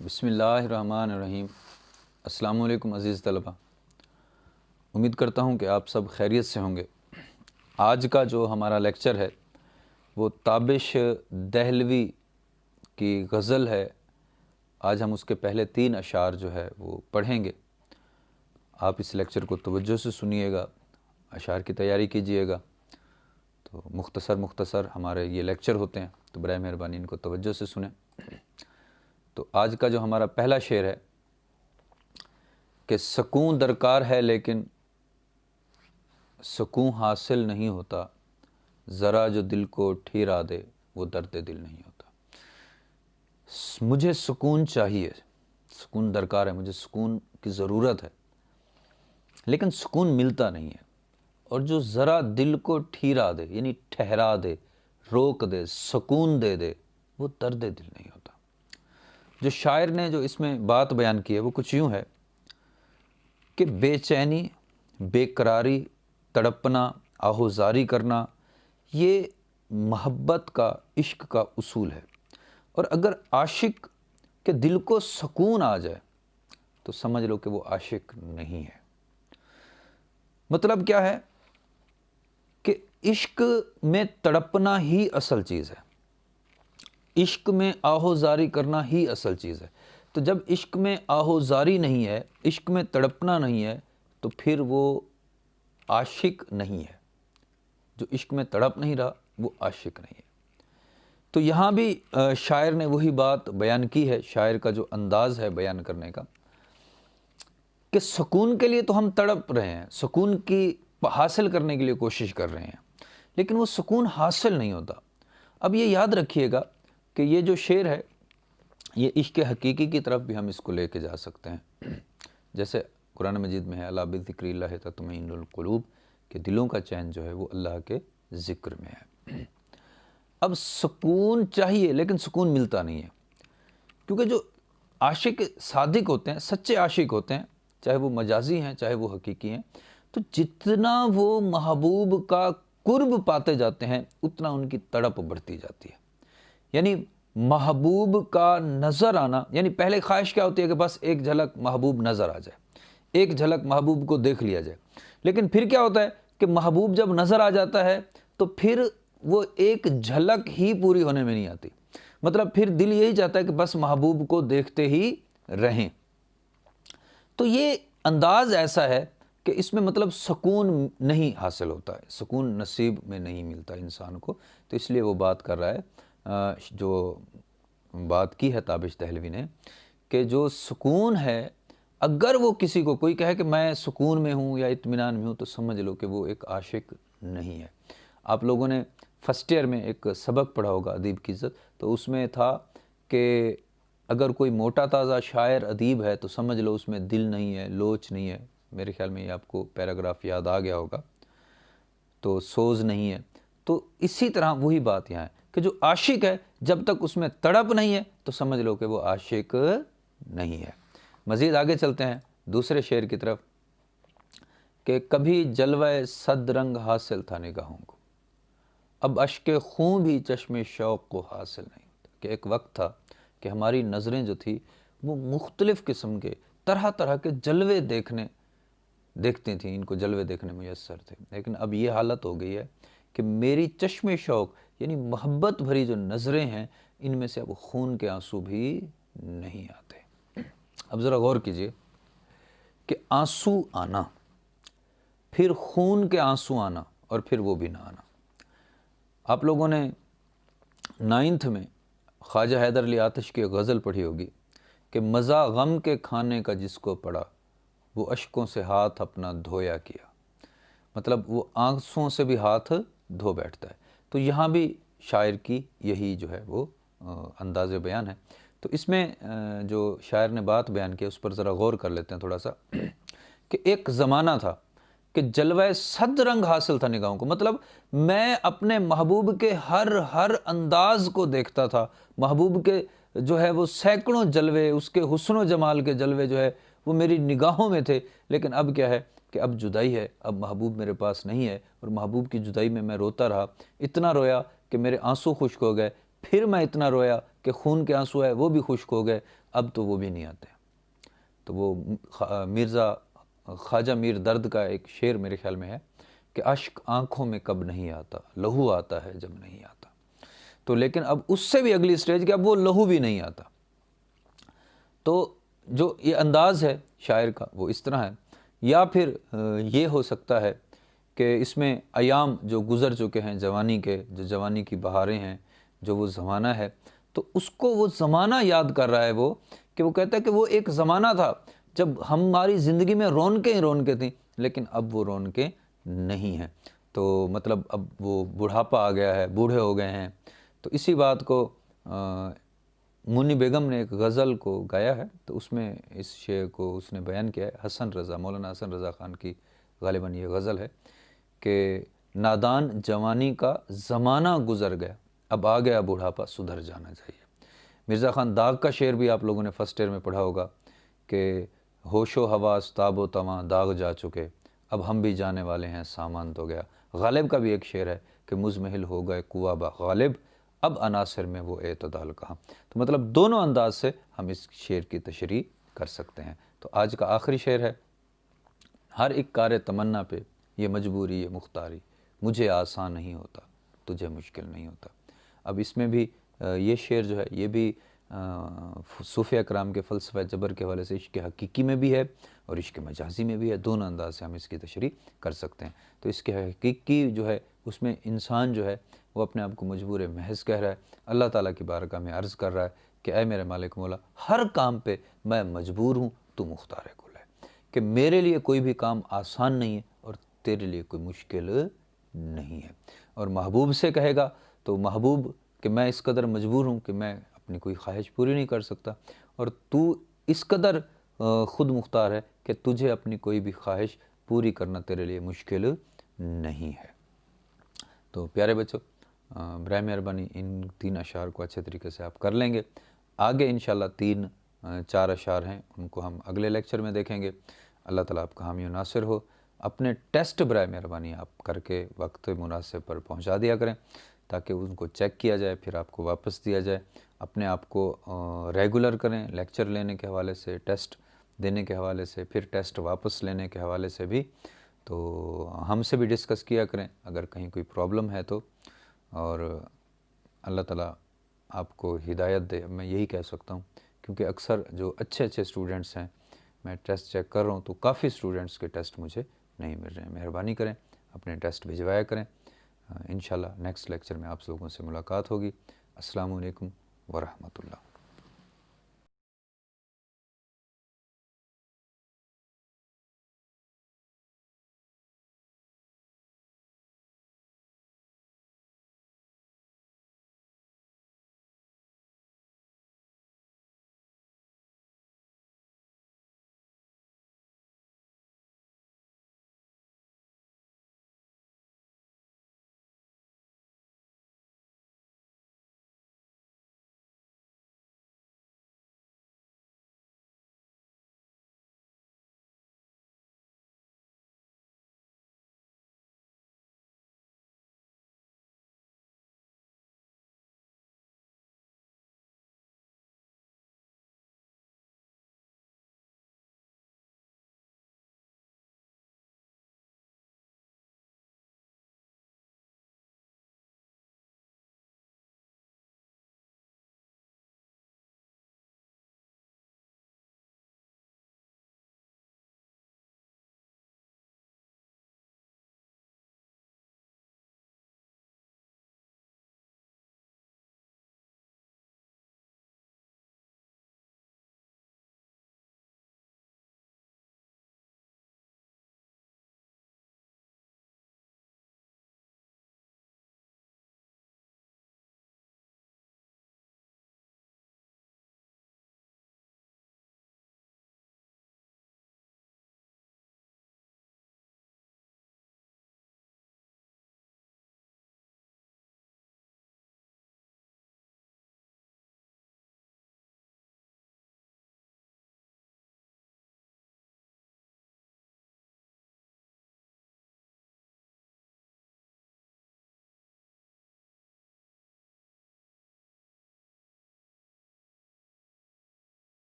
बिस्मिल्लाहिर्रहमानिर्रहीम। अस्सलाम वालेकुम अज़ीज़ तलबा, उम्मीद करता हूँ कि आप सब खैरियत से होंगे। आज का जो हमारा लेक्चर है वो ताबिश दहलवी की गज़ल है। आज हम उसके पहले 3 अशार जो है वो पढ़ेंगे। आप इस लेक्चर को तवज्जो से सुनिएगा, अशार की तैयारी कीजिएगा। तो मुख्तसर हमारे ये लेक्चर होते हैं, तो बराए मेहरबानी इनको तवज्जो से सुनें। तो आज का जो हमारा पहला शेर है कि सुकून दरकार है लेकिन सुकून हासिल नहीं होता, ज़रा जो दिल को ठिरा दे वो दर्द दिल नहीं होता। मुझे सुकून चाहिए, सुकून दरकार है, मुझे सुकून की ज़रूरत है, लेकिन सुकून मिलता नहीं है। और जो ज़रा दिल को ठिरा दे यानी ठहरा दे, रोक दे, सुकून दे दे, वो दर्द दिल नहीं होता। जो शायर ने जो इसमें बात बयान की है वो कुछ यूँ है कि बेचैनी, बेकरारी, तड़पना, आहोजारी करना, ये मोहब्बत का, इश्क का उसूल है। और अगर आशिक के दिल को सुकून आ जाए तो समझ लो कि वो आशिक नहीं है। मतलब क्या है कि इश्क में तड़पना ही असल चीज़ है, इश्क में आहोजारी करना ही असल चीज़ है। तो जब इश्क में आहोजारी नहीं है, इश्क में तड़पना नहीं है, तो फिर वो आशिक नहीं है। जो इश्क में तड़प नहीं रहा वो आशिक नहीं है। तो यहाँ भी शायर ने वही बात बयान की है। शायर का जो अंदाज़ है बयान करने का कि सुकून के लिए तो हम तड़प रहे हैं, सुकून की हासिल करने के लिए कोशिश कर रहे हैं, लेकिन वो सुकून हासिल नहीं होता। अब ये याद रखिएगा कि ये जो शेर है ये इश्क हकीकी की तरफ भी हम इसको लेके जा सकते हैं। जैसे कुरान मजीद में है, अला बिज़िक्रिल्लाहि तत्मइन्नुल कुलूब, कि दिलों का चैन जो है वो अल्लाह के ज़िक्र में है। अब सुकून चाहिए लेकिन सुकून मिलता नहीं है, क्योंकि जो आशिक सादिक होते हैं, सच्चे आशिक होते हैं, चाहे वो मजाजी हैं चाहे वो हकीकी हैं, तो जितना वो महबूब का कुर्ब पाते जाते हैं उतना उनकी तड़प बढ़ती जाती है। यानी महबूब का नज़र आना, यानी पहले ख्वाहिश क्या होती है कि बस एक झलक महबूब नज़र आ जाए, एक झलक महबूब को देख लिया जाए। लेकिन फिर क्या होता है कि महबूब जब नज़र आ जाता है तो फिर वो एक झलक ही पूरी होने में नहीं आती। मतलब फिर दिल यही चाहता है कि बस महबूब को देखते ही रहें। तो ये अंदाज़ ऐसा है कि इसमें मतलब सुकून नहीं हासिल होता है, सुकून नसीब में नहीं मिलता इंसान को। तो इसलिए वो बात कर रहा है, जो बात की है ताबिश दहलवी ने, कि जो सुकून है, अगर वो किसी को कोई कहे कि मैं सुकून में हूँ या इत्मीनान में हूँ, तो समझ लो कि वो एक आशिक नहीं है। आप लोगों ने फर्स्ट ईयर में एक सबक पढ़ा होगा अदीब की इज़्ज़त, तो उसमें था कि अगर कोई मोटा ताज़ा शायर अदीब है तो समझ लो उसमें दिल नहीं है, लोच नहीं है। मेरे ख्याल में ये आपको पैराग्राफ याद आ गया होगा। तो सोज़ नहीं है। तो इसी तरह वही बात यहाँ है कि जो आशिक है जब तक उसमें तड़प नहीं है तो समझ लो कि वो आशिक नहीं है। मज़ीद आगे चलते हैं दूसरे शेर की तरफ कि कभी जलवे सद रंग हासिल था निगाहों को, अब अश्के खून भी चश्मे शौक़ को हासिल नहीं होता। कि एक वक्त था कि हमारी नज़रें जो थी वो मुख्तलिफ़ किस्म के तरह तरह के जलवे देखती थी, इनको जलवे देखने मुयस्सर थे। लेकिन अब ये हालत हो गई है कि मेरी चश्मे शौक़ यानी मोहब्बत भरी जो नज़रें हैं इनमें से अब खून के आंसू भी नहीं आते। अब ज़रा गौर कीजिए कि आंसू आना, फिर खून के आंसू आना और फिर वो भी ना आना। आप लोगों ने 9th में ख्वाजा हैदर अली आतिश की गज़ल पढ़ी होगी कि मज़ा गम के खाने का जिसको पड़ा, वो अश्कों से हाथ अपना धोया किया। मतलब वो आंसुओं से भी हाथ धो बैठता है। तो यहाँ भी शायर की यही जो है वो अंदाज़ बयान है। तो इसमें जो शायर ने बात बयान की उस पर ज़रा गौर कर लेते हैं थोड़ा सा कि एक ज़माना था कि जलवा सद रंग हासिल था निगाहों को। मतलब मैं अपने महबूब के हर अंदाज़ को देखता था। महबूब के जो है वो सैकड़ों जलवे, उसके हुस्न जमाल के जलवे जो है वो मेरी निगाहों में थे। लेकिन अब क्या है कि अब जुदाई है, अब महबूब मेरे पास नहीं है और महबूब की जुदाई में मैं रोता रहा। इतना रोया कि मेरे आंसू खुश्क हो गए, फिर मैं इतना रोया कि खून के आंसू है वो भी खुश्क हो गए, अब तो वो भी नहीं आते। तो वो ख्वाजा मीर दर्द का एक शेर मेरे ख्याल में है कि अश्क आंखों में कब नहीं आता, लहू आता है जब नहीं आता। तो लेकिन अब उससे भी अगली स्टेज कि अब वो लहू भी नहीं आता। तो जो ये अंदाज़ है शायर का वो इस तरह है। या फिर ये हो सकता है कि इसमें अयाम जो गुज़र चुके हैं जवानी के, जो जवानी की बहारें हैं, जो वो ज़माना है, तो उसको वो ज़माना याद कर रहा है वो, कि वो कहता है कि वो एक ज़माना था जब हमारी ज़िंदगी में रौनकें ही रौनकें थीं, लेकिन अब वो रौनकें नहीं हैं। तो मतलब अब वो बुढ़ापा आ गया है, बूढ़े हो गए हैं। तो इसी बात को मुन्नी बेगम ने एक गज़ल को गाया है, तो उसमें इस शेर को उसने बयान किया है। हसन रज़ा, मौलाना हसन रज़ा ख़ान की ग़ालिबन ये गज़ल है कि नादान जवानी का ज़माना गुज़र गया, अब आ गया बुढ़ापा सुधर जाना चाहिए। मिर्ज़ा ख़ान दाग का शेर भी आप लोगों ने फर्स्ट ईयर में पढ़ा होगा कि होशो हवास ताबो तमा दाग जा चुके, अब हम भी जाने वाले हैं सामान तो गया। गालिब का भी एक शेर है कि मुज़महिल हो गए कुआ बा गालिब, अब अनासर में वो एतदाल कहाँ। तो मतलब दोनों अंदाज से हम इस शेर की तशरीह कर सकते हैं। तो आज का आखिरी शेर है, हर एक कार तमन्ना पे ये मजबूरी ये मुख्तारी, मुझे आसान नहीं होता तुझे मुश्किल नहीं होता। अब इसमें भी ये शेर जो है ये भी सूफ़िया कराम के फ़लसफ़ा जबर के हवाले से इश्क़ हकीकी में भी है और इश्क़ मजाजी में भी है। दोनों अंदाज से हम इसकी तशरीह कर सकते हैं। तो इश्क़ हकीकी जो है उसमें इंसान जो है वो अपने आप को मजबूर महज़ कह रहा है, अल्लाह ताला की बारगाह में अर्ज़ कर रहा है कि ऐ मेरे मालिक मौला, हर काम पे मैं मजबूर हूँ, तू मुख्तार कुल है, कि मेरे लिए कोई भी काम आसान नहीं है और तेरे लिए कोई मुश्किल नहीं है। और महबूब से कहेगा तो महबूब कि मैं इस कदर मजबूर हूँ कि मैं अपनी कोई ख्वाहिश पूरी नहीं कर सकता, और तू इस कदर ख़ुद मुख्तार है कि तुझे अपनी कोई भी ख्वाहिश पूरी करना तेरे लिए मुश्किल नहीं है। तो प्यारे बच्चों, बराए मेहरबानी इन 3 अशार को अच्छे तरीके से आप कर लेंगे। आगे इंशाल्लाह 3-4 अशार हैं, उनको हम अगले लेक्चर में देखेंगे। अल्लाह ताला आपका हामी और नासिर हो। अपने टेस्ट बराए मेहरबानी आप करके वक्त मुनासिब पर पहुंचा दिया करें ताकि उनको चेक किया जाए, फिर आपको वापस दिया जाए। अपने आप को रेगुलर करें, लेक्चर लेने के हवाले से, टेस्ट देने के हवाले से, फिर टेस्ट वापस लेने के हवाले से भी। तो हमसे भी डिस्कस किया करें अगर कहीं कोई प्रॉब्लम है तो, और अल्लाह ताला आपको हिदायत दे। मैं यही कह सकता हूँ, क्योंकि अक्सर जो अच्छे अच्छे स्टूडेंट्स हैं, मैं टेस्ट चेक कर रहा हूँ तो काफ़ी स्टूडेंट्स के टेस्ट मुझे नहीं मिल रहे हैं। मेहरबानी करें अपने टेस्ट भिजवाया करें। इंशाल्लाह नेक्स्ट लेक्चर में आप लोगों से मुलाकात होगी। अस्सलामु अलैकुम व रहमतुल्लाह।